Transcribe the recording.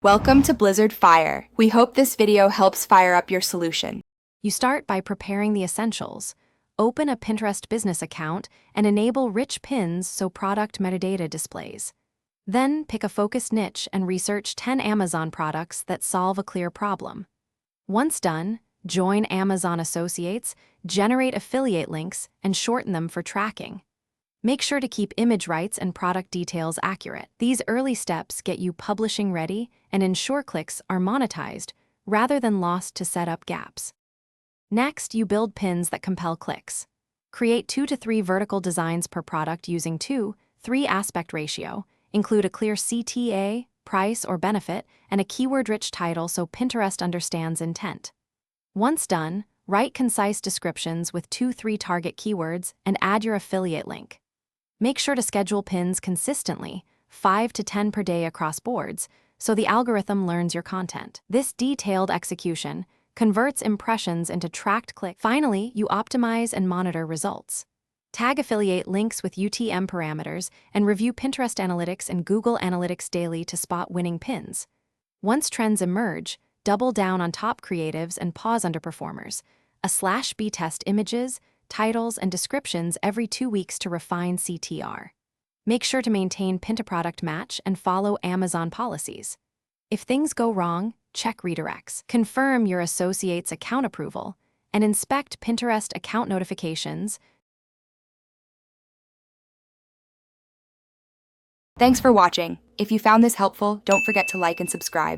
Welcome to Blizzard Fire. We hope this video helps fire up your solution. You start by preparing the essentials. Open a Pinterest business account and enable rich pins so product metadata displays. Then pick a focused niche and research 10 Amazon products that solve a clear problem. Once done, join Amazon Associates, generate affiliate links, and shorten them for tracking. Make sure to keep image rights and product details accurate. These early steps get you publishing ready and ensure clicks are monetized rather than lost to setup gaps. Next, you build pins that compel clicks. Create 2 to 3 vertical designs per product using 2:3 aspect ratio. Include a clear CTA, price, or benefit, and a keyword-rich title so Pinterest understands intent. Once done, write concise descriptions with 2-3 target keywords and add your affiliate link. Make sure to schedule pins consistently, 5 to 10 per day across boards, so the algorithm learns your content. This detailed execution converts impressions into tracked clicks. Finally, you optimize and monitor results. Tag affiliate links with UTM parameters and review Pinterest Analytics and Google Analytics daily to spot winning pins. Once trends emerge, double down on top creatives and pause underperformers. /B test images, titles, and descriptions every 2 weeks to refine CTR. Make sure to maintain pin-to-product match and follow Amazon policies. If things go wrong, check redirects. Confirm your associate's account approval and inspect Pinterest account notifications. Thanks for watching. If you found this helpful, don't forget to like and subscribe.